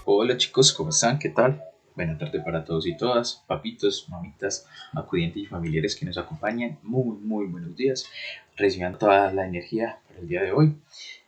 Hola chicos, ¿cómo están? ¿Qué tal? Buena tarde para todos y todas, papitos, mamitas, acudientes y familiares que nos acompañan. Muy buenos días. Reciban toda la energía para el día de hoy.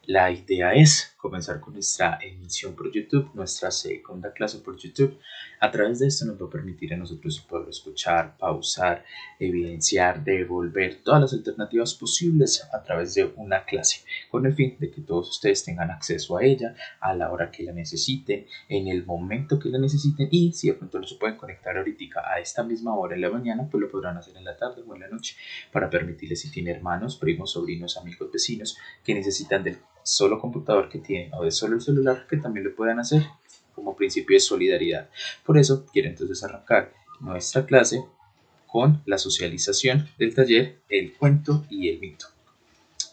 La idea es comenzar con nuestra emisión por YouTube, nuestra segunda clase por YouTube. A través de esto nos va a permitir a nosotros poder escuchar, pausar, evidenciar, devolver todas las alternativas posibles a través de una clase, con el fin de que todos ustedes tengan acceso a ella a la hora que la necesiten, en el momento que la necesiten, y si de pronto no se pueden conectar ahorita a esta misma hora en la mañana, pues lo podrán hacer en la tarde o en la noche, para permitirles, si tienen hermanos, primos, sobrinos, amigos, vecinos que necesitan del solo computador que tienen o de solo el celular, que también lo puedan hacer como principio de solidaridad. Por eso quiero entonces arrancar nuestra clase con la socialización del taller El cuento y el mito.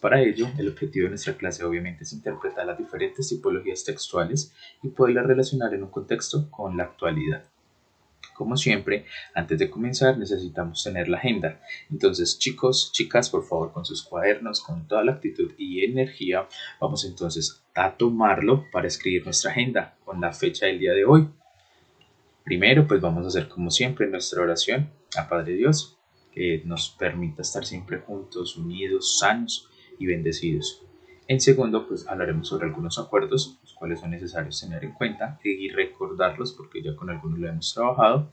Para ello, el objetivo de nuestra clase obviamente es interpretar las diferentes tipologías textuales y poderlas relacionar en un contexto con la actualidad. Como siempre, antes de comenzar necesitamos tener la agenda. Entonces, chicos, chicas, por favor, con sus cuadernos, con toda la actitud y energía, vamos entonces a tomarlo para escribir nuestra agenda con la fecha del día de hoy. Primero, pues vamos a hacer como siempre nuestra oración a Padre Dios, que nos permita estar siempre juntos, unidos, sanos y bendecidos. En segundo, pues hablaremos sobre algunos acuerdos, los cuales son necesarios tener en cuenta y recordarlos porque ya con algunos lo hemos trabajado.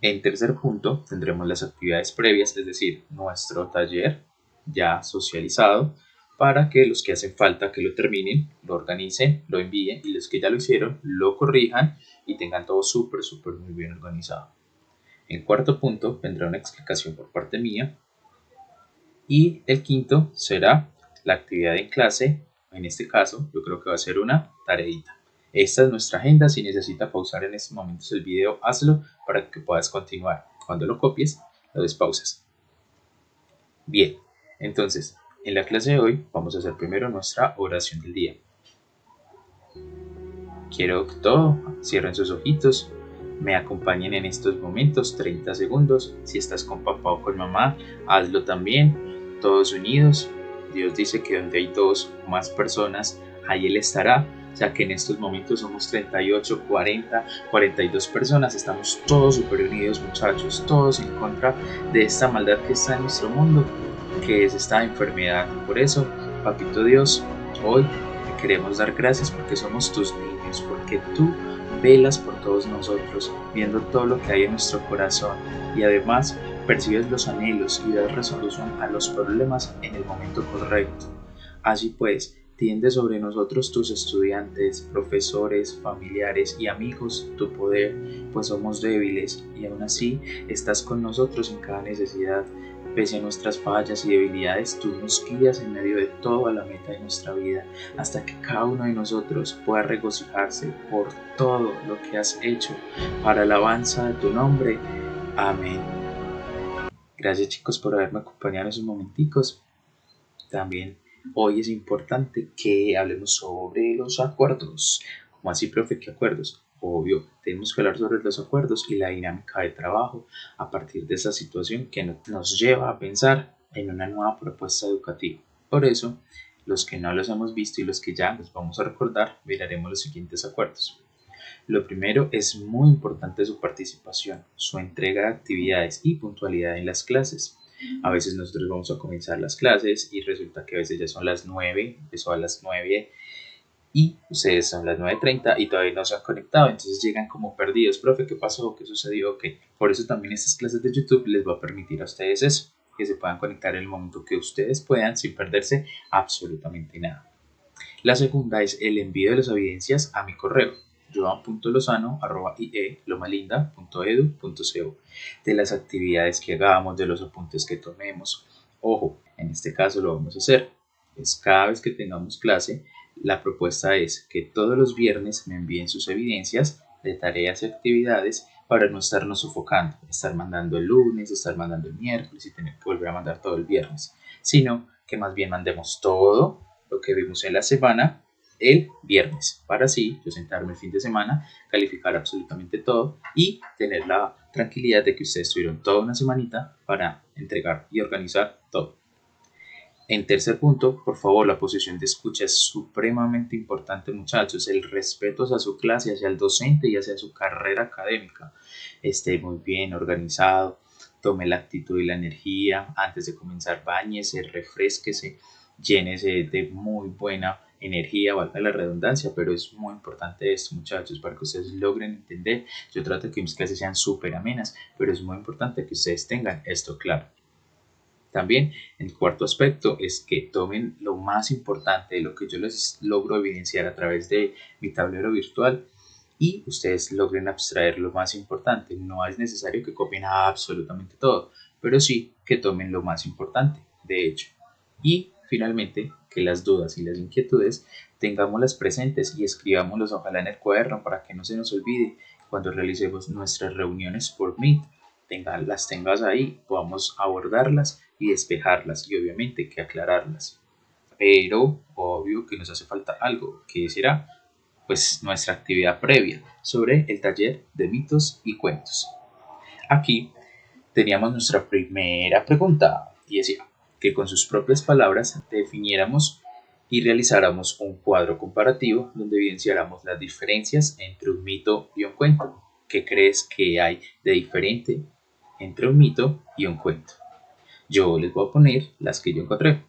En tercer punto, tendremos las actividades previas, es decir, nuestro taller ya socializado, para que los que hacen falta que lo terminen, lo organicen, lo envíen, y los que ya lo hicieron, lo corrijan y tengan todo súper muy bien organizado. En cuarto punto, vendrá una explicación por parte mía. Y el quinto será la actividad en clase. En este caso, yo creo que va a ser una tareita. Esta es nuestra agenda. Si necesita pausar en estos momentos el video, hazlo para que puedas continuar. Cuando lo copies, lo despausas. Bien, entonces, en la clase de hoy vamos a hacer primero nuestra oración del día. Quiero que todos cierren sus ojitos, me acompañen en estos momentos, 30 segundos. Si estás con papá o con mamá, hazlo también, todos unidos. Dios dice que donde hay dos o más personas, ahí Él estará. O sea que en estos momentos somos 38, 40, 42 personas. Estamos todos súper unidos, muchachos, todos en contra de esta maldad que está en nuestro mundo, que es esta enfermedad. Por eso, Papito Dios, hoy te queremos dar gracias porque somos tus niños, porque tú velas por todos nosotros, viendo todo lo que hay en nuestro corazón, y además percibes los anhelos y das resolución a los problemas en el momento correcto. Así pues, tiende sobre nosotros, tus estudiantes, profesores, familiares y amigos, tu poder, pues somos débiles y aún así estás con nosotros en cada necesidad. Pese a nuestras fallas y debilidades, tú nos guías en medio de todo a la meta de nuestra vida, hasta que cada uno de nosotros pueda regocijarse por todo lo que has hecho para la alabanza de tu nombre. Amén. Gracias chicos por haberme acompañado en esos momenticos. También hoy es importante que hablemos sobre los acuerdos. ¿Cómo así, profe? ¿Qué acuerdos? Obvio, tenemos que hablar sobre los acuerdos y la dinámica de trabajo a partir de esa situación que nos lleva a pensar en una nueva propuesta educativa. Por eso, los que no los hemos visto y los que ya los vamos a recordar, miraremos los siguientes acuerdos. Lo primero, es muy importante su participación, su entrega de actividades y puntualidad en las clases. A veces nosotros vamos a comenzar las clases y resulta que a veces ya son las 9, empezó a las 9 y ustedes son las 9:30 y todavía no se han conectado, entonces llegan como perdidos. Profe, ¿qué pasó? ¿Qué sucedió? ¿Qué? Por eso también estas clases de YouTube les va a permitir a ustedes eso, que se puedan conectar en el momento que ustedes puedan sin perderse absolutamente nada. La segunda es el envío de las evidencias a mi correo joan.lozano@ie.lomalinda.edu.co, de las actividades que hagamos, de los apuntes que tomemos. Ojo, en este caso lo vamos a hacer es cada vez que tengamos clase. La propuesta es que todos los viernes me envíen sus evidencias de tareas y actividades para no estarnos sofocando, estar mandando el lunes, estar mandando el miércoles y tener que volver a mandar todo el viernes, sino que más bien mandemos todo lo que vimos en la semana el viernes, para así yo sentarme el fin de semana, calificar absolutamente todo y tener la tranquilidad de que ustedes tuvieron toda una semanita para entregar y organizar todo. En tercer punto, por favor, la posición de escucha es supremamente importante, muchachos. El respeto hacia su clase, hacia el docente y hacia su carrera académica. Esté muy bien organizado, tome la actitud y la energía. Antes de comenzar, báñese, refresquese, llénese de muy buena energía, valga la redundancia, pero es muy importante esto, muchachos, para que ustedes logren entender. Yo trato de que mis clases sean súper amenas, pero es muy importante que ustedes tengan esto claro. También el cuarto aspecto es que tomen lo más importante de lo que yo les logro evidenciar a través de mi tablero virtual y ustedes logren abstraer lo más importante. No es necesario que copien absolutamente todo, pero sí que tomen lo más importante, de hecho. Y finalmente, que las dudas y las inquietudes tengámoslas presentes y escribámoslas ojalá en el cuaderno para que no se nos olvide cuando realicemos nuestras reuniones por Meet. Las tengas ahí, podamos abordarlas y despejarlas y obviamente que aclararlas. Pero obvio que nos hace falta algo, que será pues nuestra actividad previa sobre el taller de mitos y cuentos. Aquí teníamos nuestra primera pregunta y decía que con sus propias palabras definiéramos y realizáramos un cuadro comparativo donde evidenciáramos las diferencias entre un mito y un cuento. ¿Qué crees que hay de diferente entre un mito y un cuento? Yo les voy a poner las que yo encontré.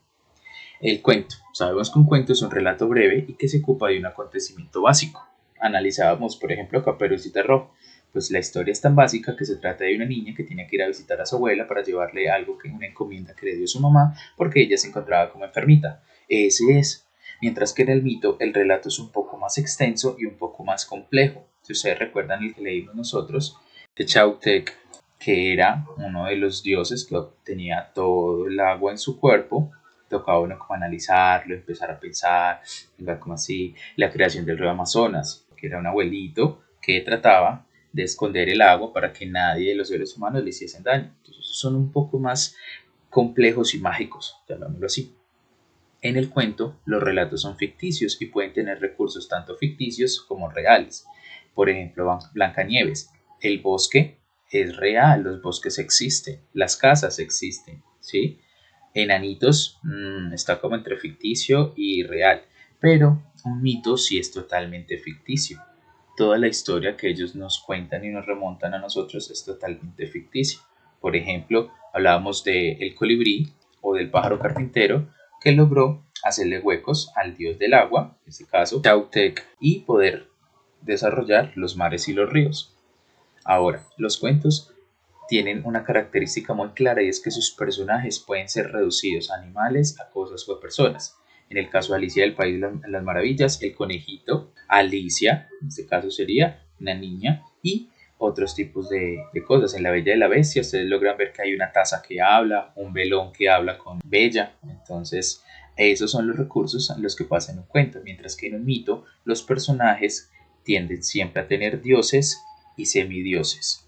El cuento. Sabemos que un cuento es un relato breve y que se ocupa de un acontecimiento básico. Analizábamos, por ejemplo, Caperucita Roja. Pues la historia es tan básica que se trata de una niña que tiene que ir a visitar a su abuela para llevarle algo, que una encomienda que le dio su mamá porque ella se encontraba como enfermita. Ese es. Mientras que en el mito el relato es un poco más extenso y un poco más complejo. Si ustedes recuerdan el que leímos nosotros, de Chautek, que era uno de los dioses que tenía todo el agua en su cuerpo, tocaba uno como analizarlo, empezar a pensar, venga, como así, la creación del río Amazonas, que era un abuelito que trataba de esconder el agua para que nadie de los seres humanos le hiciesen daño. Entonces son un poco más complejos y mágicos, llamémoslo así. En el cuento, los relatos son ficticios y pueden tener recursos tanto ficticios como reales. Por ejemplo, Blancanieves, el bosque es real, los bosques existen, las casas existen, ¿sí? Enanitos está como entre ficticio y real, pero un mito sí es totalmente ficticio. Toda la historia que ellos nos cuentan y nos remontan a nosotros es totalmente ficticia. Por ejemplo, hablábamos del colibrí o del pájaro carpintero que logró hacerle huecos al dios del agua, en este caso Chautek, y poder desarrollar los mares y los ríos. Ahora, los cuentos tienen una característica muy clara y es que sus personajes pueden ser reducidos a animales, a cosas o a personas. En el caso de Alicia del País de las Maravillas, el conejito, Alicia, en este caso sería una niña, y otros tipos de cosas. En La Bella y la Bestia ustedes logran ver que hay una taza que habla, un velón que habla con Bella. Entonces, esos son los recursos en los que pasa en un cuento, mientras que en un mito los personajes tienden siempre a tener dioses y semidioses.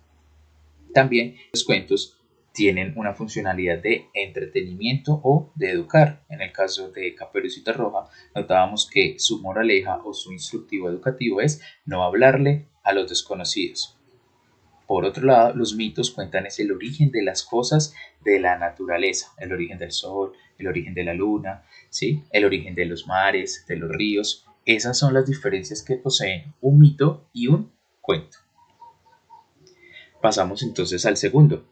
También los cuentos tienen una funcionalidad de entretenimiento o de educar. En el caso de Caperucita Roja, notábamos que su moraleja o su instructivo educativo es no hablarle a los desconocidos. Por otro lado, los mitos cuentan es el origen de las cosas de la naturaleza, el origen del sol, el origen de la luna, ¿sí? El origen de los mares, de los ríos. Esas son las diferencias que poseen un mito y un cuento. Pasamos entonces al segundo.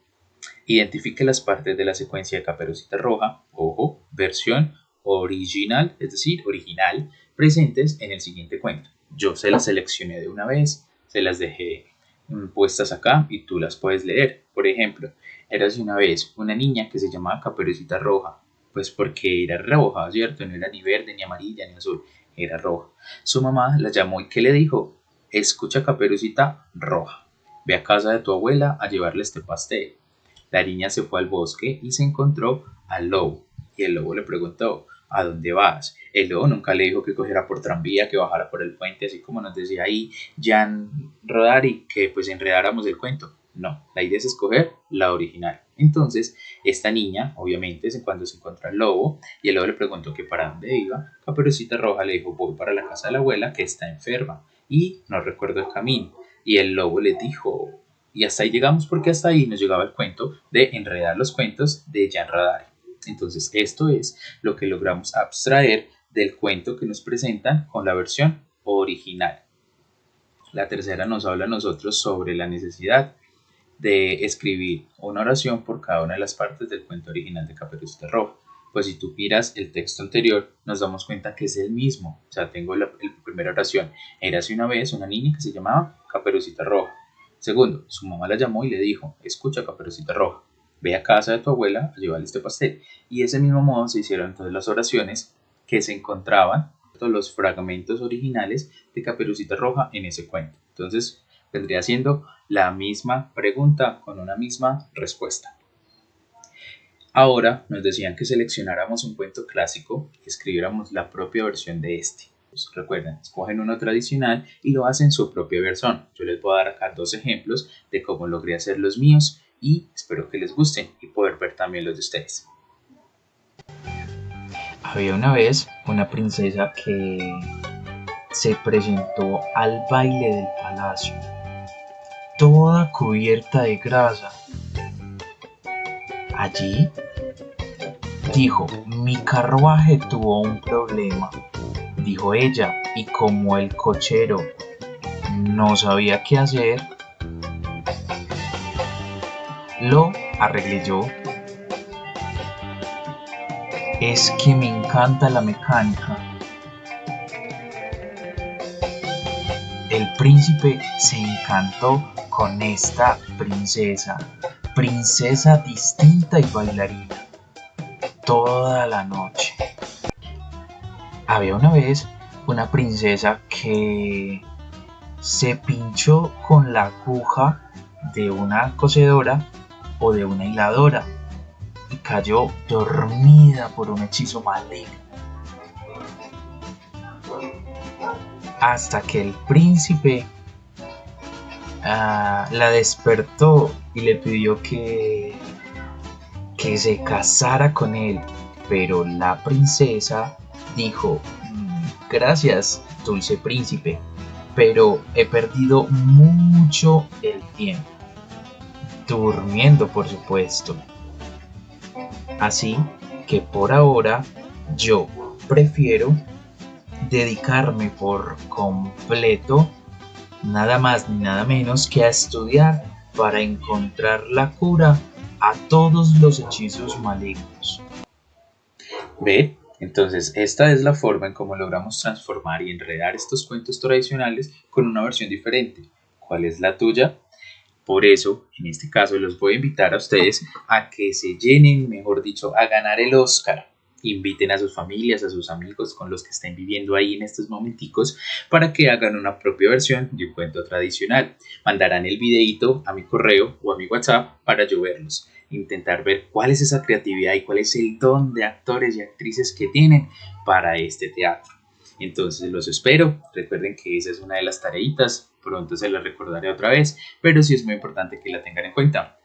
Identifique las partes de la secuencia de Caperucita Roja, ojo, versión original, es decir, original, presentes en el siguiente cuento. Yo se las seleccioné de una vez, se las dejé puestas acá y tú las puedes leer. Por ejemplo, érase una vez una niña que se llamaba Caperucita Roja, pues porque era roja, ¿cierto? No era ni verde, ni amarilla, ni azul, era roja. Su mamá la llamó y ¿qué le dijo? Escucha, Caperucita Roja, ve a casa de tu abuela a llevarle este pastel. La niña se fue al bosque y se encontró al lobo. Y el lobo le preguntó, ¿a dónde vas? El lobo nunca le dijo que cogiera por tranvía, que bajara por el puente, así como nos decía ahí Jan Rodari, que pues enredáramos el cuento. No, la idea es escoger la original. Entonces, esta niña, obviamente, cuando se encontró al lobo y el lobo le preguntó que para dónde iba, Caperucita Roja le dijo, voy para la casa de la abuela que está enferma y no recuerdo el camino. Y el lobo le dijo, y hasta ahí llegamos porque hasta ahí nos llegaba el cuento de Enredar los cuentos de Jan Radari. Entonces, esto es lo que logramos abstraer del cuento que nos presentan con la versión original. La tercera nos habla a nosotros sobre la necesidad de escribir una oración por cada una de las partes del cuento original de Caperucita Roja. Pues si tú miras el texto anterior, nos damos cuenta que es el mismo. O sea, tengo la primera oración. Érase una vez una niña que se llamaba Caperucita Roja. Segundo, su mamá la llamó y le dijo, escucha Caperucita Roja, ve a casa de tu abuela a llevarle este pastel. Y de ese mismo modo se hicieron entonces las oraciones que se encontraban, los fragmentos originales de Caperucita Roja en ese cuento. Entonces, vendría siendo la misma pregunta con una misma respuesta. Ahora nos decían que seleccionáramos un cuento clásico y escribiéramos la propia versión de este. Pues recuerden, escogen uno tradicional y lo hacen su propia versión. Yo les voy a dar acá 2 ejemplos de cómo logré hacer los míos y espero que les gusten y poder ver también los de ustedes. Había una vez una princesa que se presentó al baile del palacio, toda cubierta de grasa. Allí dijo, mi carruaje tuvo un problema, dijo ella, y como el cochero no sabía qué hacer, lo arreglé yo. Es que me encanta la mecánica. El príncipe se encantó con esta princesa, princesa distinta y bailarina, toda la noche. Había una vez una princesa que se pinchó con la aguja de una cosedora o de una hiladora y cayó dormida por un hechizo maligno. Hasta que el príncipe la despertó y le pidió que se casara con él, pero la princesa dijo, gracias, dulce príncipe, pero he perdido mucho el tiempo, durmiendo por supuesto. Así que por ahora yo prefiero dedicarme por completo, nada más ni nada menos que a estudiar para encontrar la cura a todos los hechizos malignos. ¿Ve? Entonces, esta es la forma en cómo logramos transformar y enredar estos cuentos tradicionales con una versión diferente. ¿Cuál es la tuya? Por eso, en este caso, los voy a invitar a ustedes a que se llenen, mejor dicho, a ganar el Oscar. Inviten a sus familias, a sus amigos con los que estén viviendo ahí en estos momenticos para que hagan una propia versión de un cuento tradicional. Mandarán el videito a mi correo o a mi WhatsApp para yo verlos. Intentar ver cuál es esa creatividad y cuál es el don de actores y actrices que tienen para este teatro. Entonces los espero. Recuerden que esa es una de las tareitas. Pronto se las recordaré otra vez, pero sí es muy importante que la tengan en cuenta.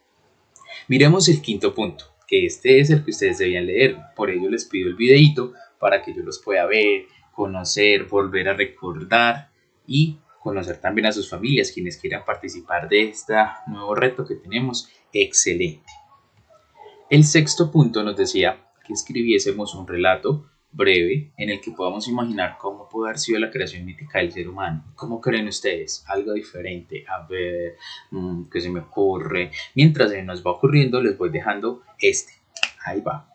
Miremos el quinto punto, que este es el que ustedes debían leer. Por ello les pido el videito para que yo los pueda ver, conocer, volver a recordar y conocer también a sus familias, quienes quieran participar de este nuevo reto que tenemos. Excelente. El sexto punto nos decía que escribiésemos un relato breve en el que podamos imaginar cómo puede haber sido la creación mítica del ser humano. ¿Cómo creen ustedes? Algo diferente. A ver, ¿qué se me ocurre? Mientras se nos va ocurriendo, les voy dejando este. Ahí va.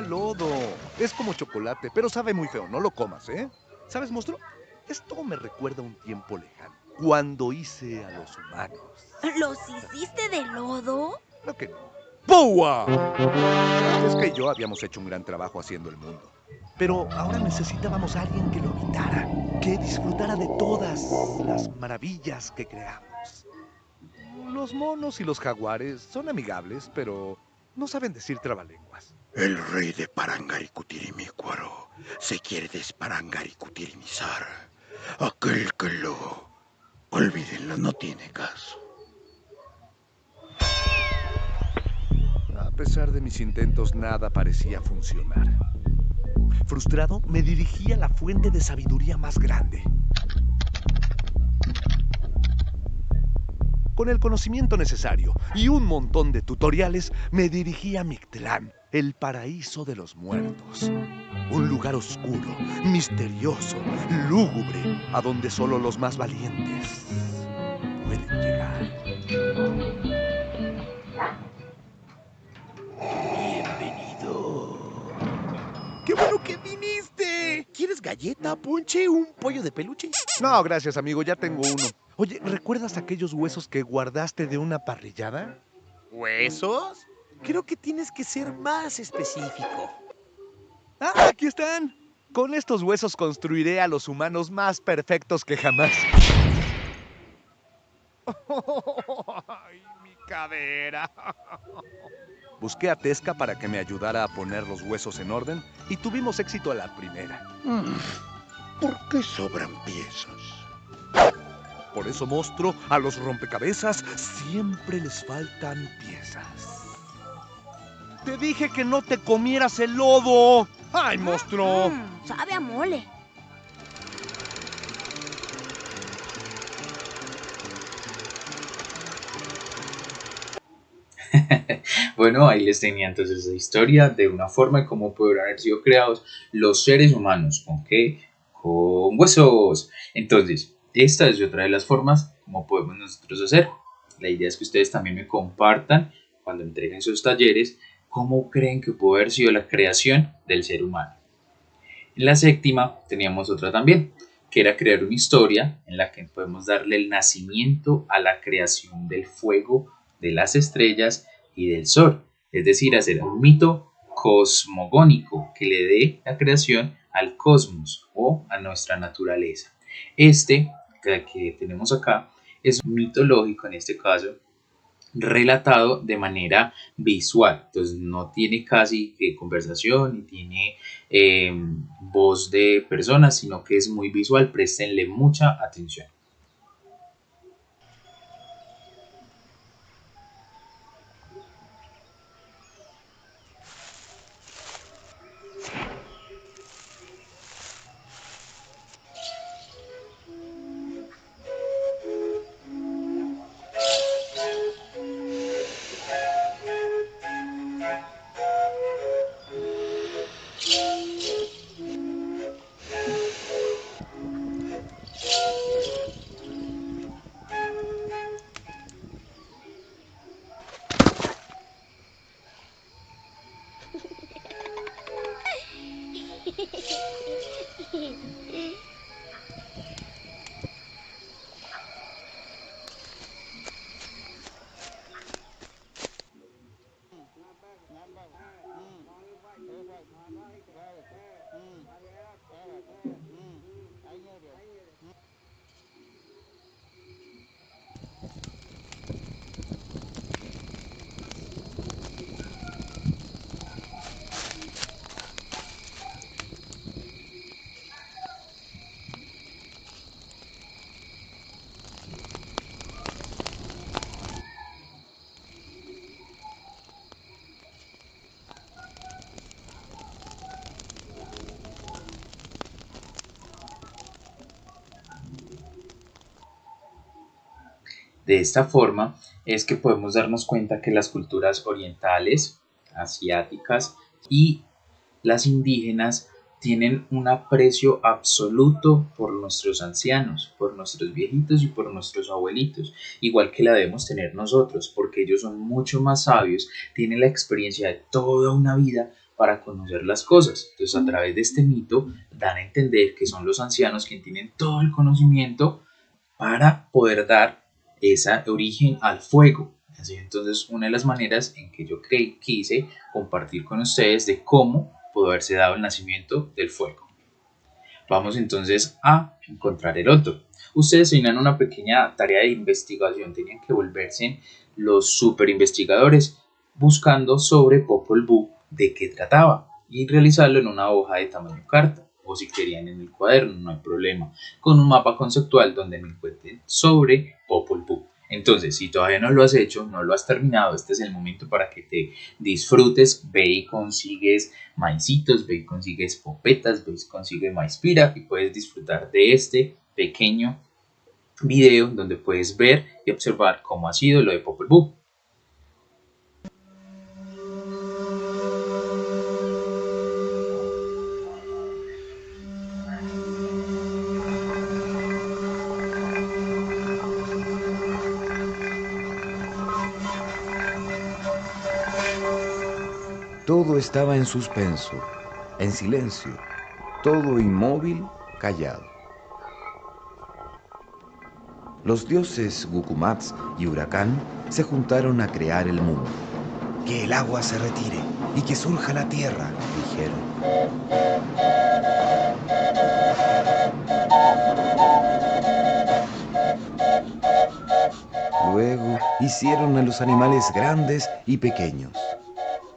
Lodo. Es como chocolate, pero sabe muy feo. No lo comas, ¿eh? ¿Sabes, monstruo? Esto me recuerda a un tiempo lejano, cuando hice a los humanos. ¿Los hiciste de lodo? Creo que no. ¡Pua! Francesca y yo habíamos hecho un gran trabajo haciendo el mundo. Pero ahora necesitábamos a alguien que lo habitara, que disfrutara de todas las maravillas que creamos. Los monos y los jaguares son amigables, pero no saben decir trabalenguas. El rey de Parangaricutirimícuaro se quiere desparangaricutirimizar. Aquel que lo... Olvídenlo, no tiene caso. A pesar de mis intentos, nada parecía funcionar. Frustrado, me dirigí a la fuente de sabiduría más grande. Con el conocimiento necesario y un montón de tutoriales, me dirigí a Mictlán, el paraíso de los muertos. Un lugar oscuro, misterioso, lúgubre, a donde solo los más valientes pueden llegar. Bienvenido. ¡Qué bueno que viniste! ¿Quieres galleta, ponche, un pollo de peluche? No, gracias, amigo, ya tengo uno. Oye, ¿recuerdas aquellos huesos que guardaste de una parrillada? ¿Huesos? Creo que tienes que ser más específico. ¡Ah, aquí están! Con estos huesos construiré a los humanos más perfectos que jamás. ¡Ay, mi cadera! Busqué a Tesca para que me ayudara a poner los huesos en orden y tuvimos éxito a la primera. ¿Por qué sobran piezas? Por eso, monstruo, a los rompecabezas siempre les faltan piezas. ¡Te dije que no te comieras el lodo! ¡Ay, monstruo! Sabe a mole. Bueno, ahí les tenía entonces esa historia de una forma de cómo pudieron haber sido creados los seres humanos. ¿Con qué? Con huesos. Entonces, esta es otra de las formas como podemos nosotros hacer. La idea es que ustedes también me compartan cuando entreguen sus talleres cómo creen que pudo haber sido la creación del ser humano. En la séptima teníamos otra también, que era crear una historia en la que podemos darle el nacimiento a la creación del fuego, de las estrellas y del sol. Es decir, hacer un mito cosmogónico que le dé la creación al cosmos o a nuestra naturaleza. Este que tenemos acá es mitológico en este caso, relatado de manera visual, entonces no tiene casi conversación ni tiene voz de personas, sino que es muy visual, préstenle mucha atención. De esta forma es que podemos darnos cuenta que las culturas orientales, asiáticas y las indígenas tienen un aprecio absoluto por nuestros ancianos, por nuestros viejitos y por nuestros abuelitos, igual que la debemos tener nosotros, porque ellos son mucho más sabios, tienen la experiencia de toda una vida para conocer las cosas. Entonces, a través de este mito dan a entender que son los ancianos quienes tienen todo el conocimiento para poder dar ese origen al fuego. Así, entonces, una de las maneras en que yo quise compartir con ustedes de cómo pudo haberse dado el nacimiento del fuego. Vamos entonces a encontrar el otro. Ustedes tenían una pequeña tarea de investigación, tenían que volverse los super investigadores buscando sobre Popol Vuh de qué trataba y realizarlo en una hoja de tamaño carta. o si querían en el cuaderno, no hay problema, con un mapa conceptual donde me encuentren sobre Popol Vuh. Entonces, si todavía no lo has hecho, no lo has terminado, este es el momento para que te disfrutes. Ve y consigues maicitos, ve y consigues popetas, ve y consigues maíz pira y puedes disfrutar de este pequeño video donde puedes ver y observar cómo ha sido lo de Popol Vuh. Todo estaba en suspenso, en silencio, todo inmóvil, callado. Los dioses Gukumats y Huracán se juntaron a crear el mundo. Que el agua se retire y que surja la tierra, Dijeron. Luego hicieron a los animales grandes y pequeños.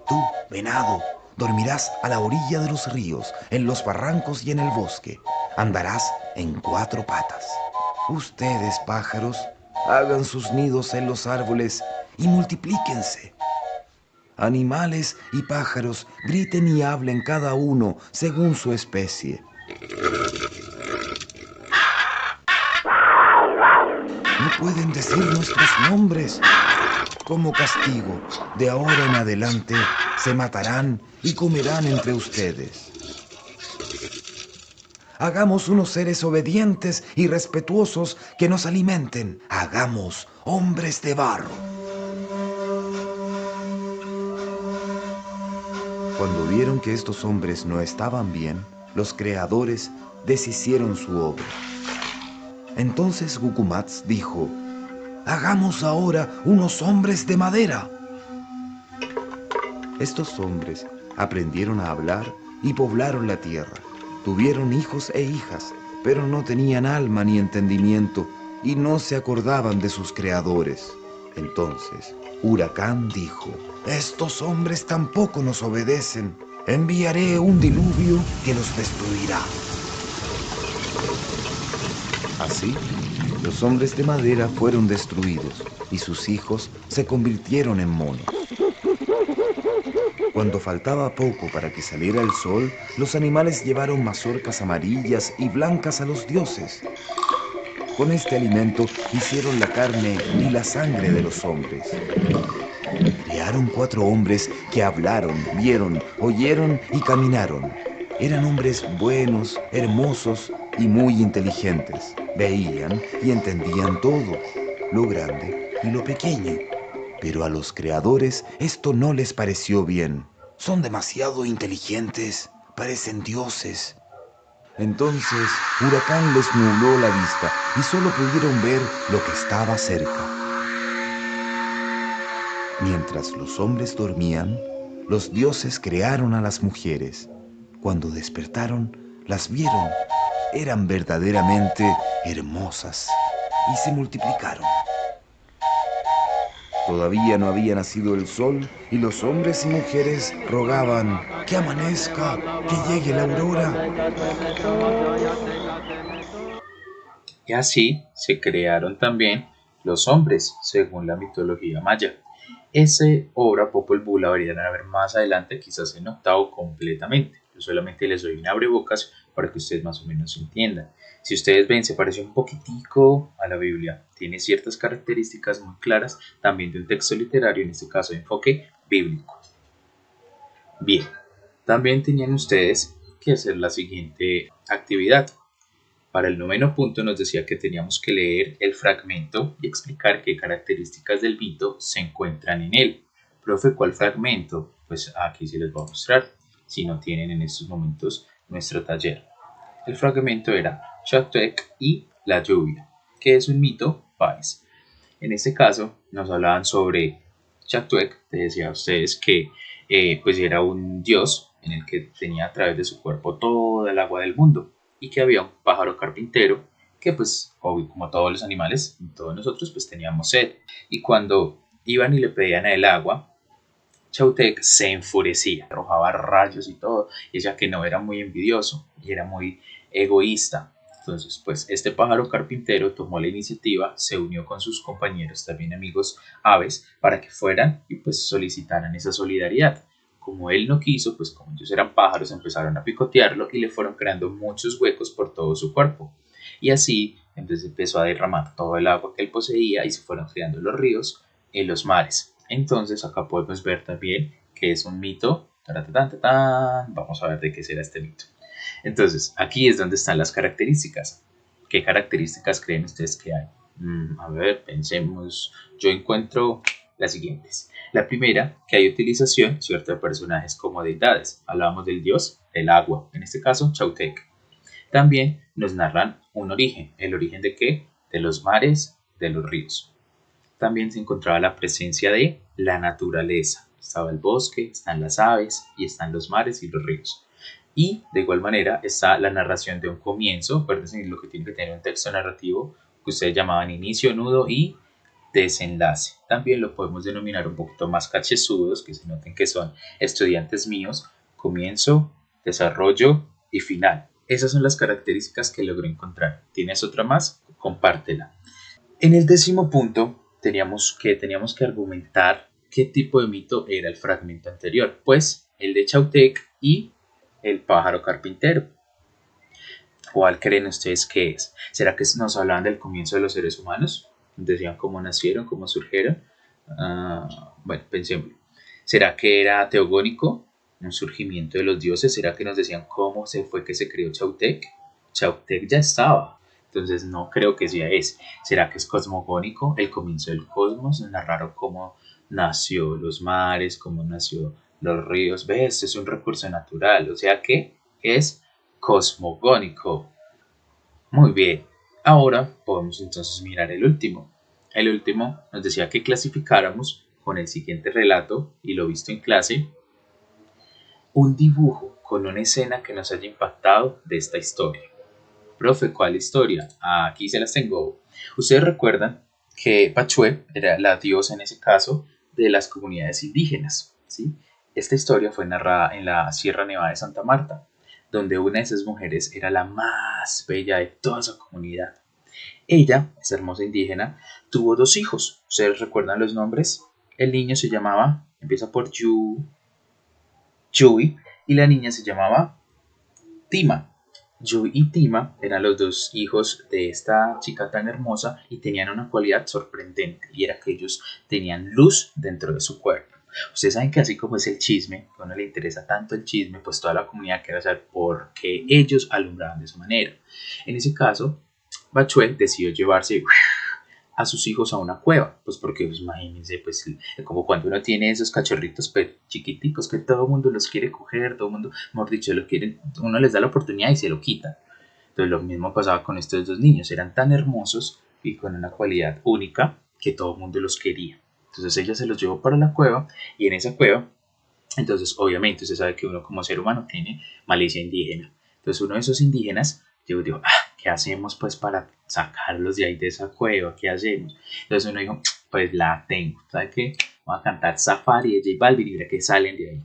Tú, venado, dormirás a la orilla de los ríos, en los barrancos y en el bosque. Andarás en 4 patas. Ustedes, pájaros, hagan sus nidos en los árboles y multiplíquense. Animales y pájaros, griten y hablen cada uno según su especie. No pueden decir nuestros nombres. Como castigo, de ahora en adelante, se matarán y comerán entre ustedes. Hagamos unos seres obedientes y respetuosos que nos alimenten. Hagamos hombres de barro. Cuando vieron que estos hombres no estaban bien, los creadores deshicieron su obra. Entonces Gukumats dijo: Hagamos ahora unos hombres de madera. Estos hombres aprendieron a hablar y poblaron la tierra. Tuvieron hijos e hijas, pero no tenían alma ni entendimiento y no se acordaban de sus creadores. Entonces Huracán dijo: Estos hombres tampoco nos obedecen. Enviaré un diluvio que los destruirá. Así, los hombres de madera fueron destruidos y sus hijos se convirtieron en monos. Cuando faltaba poco para que saliera el sol, los animales llevaron mazorcas amarillas y blancas a los dioses. Con este alimento hicieron la carne y la sangre de los hombres. Crearon 4 hombres que hablaron, vieron, oyeron y caminaron. Eran hombres buenos, hermosos y muy inteligentes. Veían y entendían todo, lo grande y lo pequeño. Pero a los creadores esto no les pareció bien. Son demasiado inteligentes, parecen dioses. Entonces Huracán les nubló la vista y solo pudieron ver lo que estaba cerca. Mientras los hombres dormían, los dioses crearon a las mujeres. Cuando despertaron, las vieron. Eran verdaderamente hermosas y se multiplicaron. Todavía no había nacido el sol y los hombres y mujeres rogaban: Que amanezca, que llegue la aurora. Y así se crearon también los hombres, según la mitología maya. Esa obra Popol Vuh la deberían a ver más adelante, quizás en octavo completamente. Yo solamente les doy un abrebocas para que ustedes más o menos entiendan. Si ustedes ven, se parece un poquitico a la Biblia. Tiene ciertas características muy claras, también de un texto literario, en este caso de enfoque bíblico. Bien, también tenían ustedes que hacer la siguiente actividad. Para el 9º punto nos decía que teníamos que leer el fragmento y explicar qué características del mito se encuentran en él. Profe, ¿cuál fragmento? Pues aquí se les va a mostrar, si no tienen en estos momentos nuestro taller. El fragmento era Chatuek y la lluvia, que es un mito país. En este caso nos hablaban sobre Chatuek, te decía a ustedes que pues era un dios en el que tenía a través de su cuerpo toda el agua del mundo y que había un pájaro carpintero que pues obvio, como todos los animales, todos nosotros pues teníamos sed y cuando iban y le pedían el agua Chautek se enfurecía, arrojaba rayos y todo, y decía que no era muy envidioso y era muy egoísta. Entonces, pues este pájaro carpintero tomó la iniciativa, se unió con sus compañeros, también amigos aves, para que fueran y pues solicitaran esa solidaridad. Como él no quiso, pues como ellos eran pájaros, empezaron a picotearlo y le fueron creando muchos huecos por todo su cuerpo. Y así, entonces empezó a derramar todo el agua que él poseía y se fueron creando los ríos y los mares. Entonces acá podemos ver también que es un mito. Vamos a ver de qué será este mito. Entonces, aquí es donde están las características. ¿Qué características creen ustedes que hay? A ver, pensemos. Yo encuentro las siguientes. La primera, que hay utilización, ¿cierto?, de personajes como deidades. Hablábamos del dios del agua, en este caso, Chautek. También nos narran un origen. ¿El origen de qué? De los mares, de los ríos. También se encontraba la presencia de la naturaleza. Estaba el bosque, están las aves y están los mares y los ríos. Y de igual manera está la narración de un comienzo. Acuérdense lo que tiene que tener un texto narrativo que ustedes llamaban inicio, nudo y desenlace. También lo podemos denominar un poquito más cachezudos, que se noten que son estudiantes míos. Comienzo, desarrollo y final. Esas son las características que logré encontrar. ¿Tienes otra más? Compártela. En el 10.º punto teníamos que argumentar qué tipo de mito era el fragmento anterior, pues el de Chautek y el pájaro carpintero. ¿Cuál creen ustedes que es? ¿Será que nos hablaban del comienzo de los seres humanos? Decían cómo nacieron, cómo surgieron. Bueno, pensemos. ¿Será que era teogónico? Un surgimiento de los dioses. ¿Será que nos decían cómo se fue que se creó Chautek? Chautek ya estaba. Entonces no creo que sea ese. ¿Será que es cosmogónico? El comienzo del cosmos. Nos narraron cómo nació los mares, cómo nació los ríos. ¿Ves? Es un recurso natural. O sea que es cosmogónico. Muy bien. Ahora podemos entonces mirar el último. El último nos decía que clasificáramos con el siguiente relato, y lo visto en clase, un dibujo con una escena que nos haya impactado de esta historia. Profe, ¿cuál historia? Aquí se las tengo. Ustedes recuerdan que Pachue era la diosa en ese caso de las comunidades indígenas, ¿sí? Esta historia fue narrada en la Sierra Nevada de Santa Marta, donde una de esas mujeres era la más bella de toda esa comunidad. Ella, esa hermosa indígena, tuvo 2 hijos. ¿Ustedes recuerdan los nombres? El niño se llamaba, empieza por Yui, y la niña se llamaba Tima. Yui y Tima eran los 2 hijos de esta chica tan hermosa y tenían una cualidad sorprendente, y era que ellos tenían luz dentro de su cuerpo. Ustedes saben que así como es el chisme, que a uno le interesa tanto el chisme, pues toda la comunidad quiere saber por qué ellos alumbraban de esa manera. En ese caso, Bachuel decidió llevarse a sus hijos a una cueva, pues porque pues, imagínense, pues como cuando uno tiene esos cachorritos chiquiticos que todo el mundo los quiere coger, todo el mundo, mejor dicho, lo quieren, uno les da la oportunidad y se lo quita. Entonces lo mismo pasaba con estos 2 niños, eran tan hermosos y con una cualidad única que todo el mundo los quería. Entonces ella se los llevó para la cueva, y en esa cueva, entonces obviamente usted sabe que uno como ser humano tiene malicia indígena. Entonces uno de esos indígenas dijo, ¿qué hacemos pues para sacarlos de ahí de esa cueva? ¿Qué hacemos? Entonces uno dijo, pues la tengo, ¿sabe qué? Voy a cantar Safari de J Balvin y mira que salen de ahí.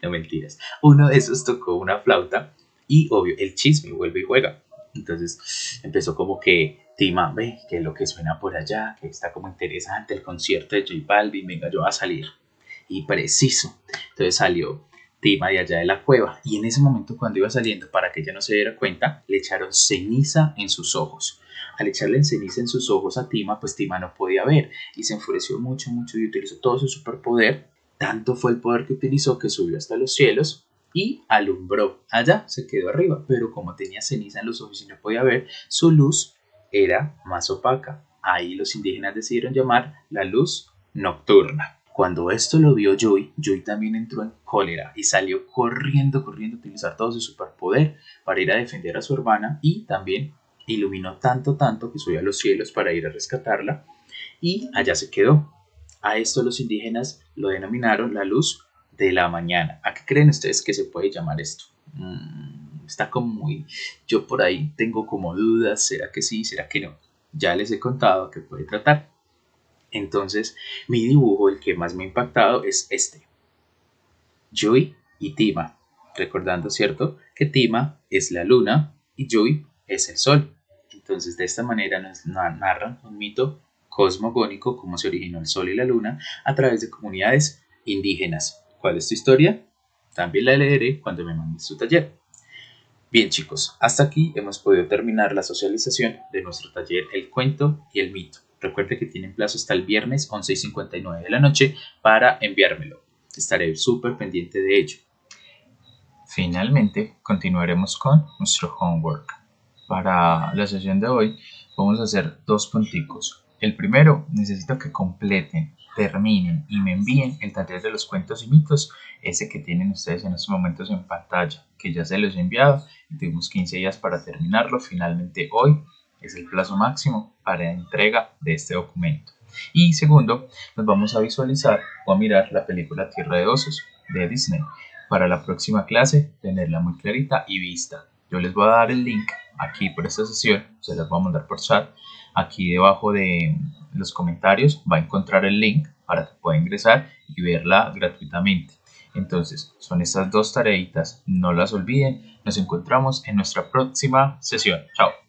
No, mentiras. Uno de esos tocó una flauta y obvio, el chisme vuelve y juega. Entonces empezó como que, Tima, ve, que es lo que suena por allá, que está como interesante el concierto de J Balvin, venga, yo voy a salir. Y preciso. Entonces salió Tima de allá de la cueva, y en ese momento, cuando iba saliendo, para que ella no se diera cuenta, le echaron ceniza en sus ojos. Al echarle ceniza en sus ojos a Tima, pues Tima no podía ver y se enfureció mucho y utilizó todo su superpoder. Tanto fue el poder que utilizó que subió hasta los cielos y alumbró. Allá se quedó arriba, pero como tenía ceniza en los ojos y no podía ver, su luz era más opaca. Ahí los indígenas decidieron llamar la luz nocturna. Cuando esto lo vio Yui también entró en cólera y salió corriendo a utilizar todo su superpoder para ir a defender a su hermana, y también iluminó tanto que subió a los cielos para ir a rescatarla, y allá se quedó. A esto los indígenas lo denominaron la luz de la mañana. ¿A qué creen ustedes que se puede llamar esto? Está como muy... Yo por ahí tengo como dudas, ¿será que sí, será que no? Ya les he contado que puede tratar. Entonces, mi dibujo, el que más me ha impactado, es este. Yui y Tima. Recordando, ¿cierto? Que Tima es la luna y Yui es el sol. Entonces, de esta manera nos narran un mito cosmogónico, cómo se originó el sol y la luna, a través de comunidades indígenas. ¿Cuál es tu historia? También la leeré cuando me mandes tu taller. Bien, chicos, hasta aquí hemos podido terminar la socialización de nuestro taller El cuento y el mito. Recuerde que tienen plazo hasta el viernes 11:59 de la noche para enviármelo. Estaré súper pendiente de ello. Finalmente, continuaremos con nuestro homework. Para la sesión de hoy vamos a hacer 2 punticos. El primero, necesito que completen, terminen y me envíen el taller de los cuentos y mitos, ese que tienen ustedes en estos momentos en pantalla, que ya se los he enviado y tuvimos 15 días para terminarlo. Finalmente hoy es el plazo máximo para entrega de este documento. Y segundo, nos vamos a visualizar o a mirar la película Tierra de Osos de Disney. Para la próxima clase, tenerla muy clarita y vista. Yo les voy a dar el link aquí por esta sesión, se las voy a mandar por chat. Aquí debajo de los comentarios va a encontrar el link para que pueda ingresar y verla gratuitamente. Entonces, son estas 2 tareitas, no las olviden. Nos encontramos en nuestra próxima sesión. Chao.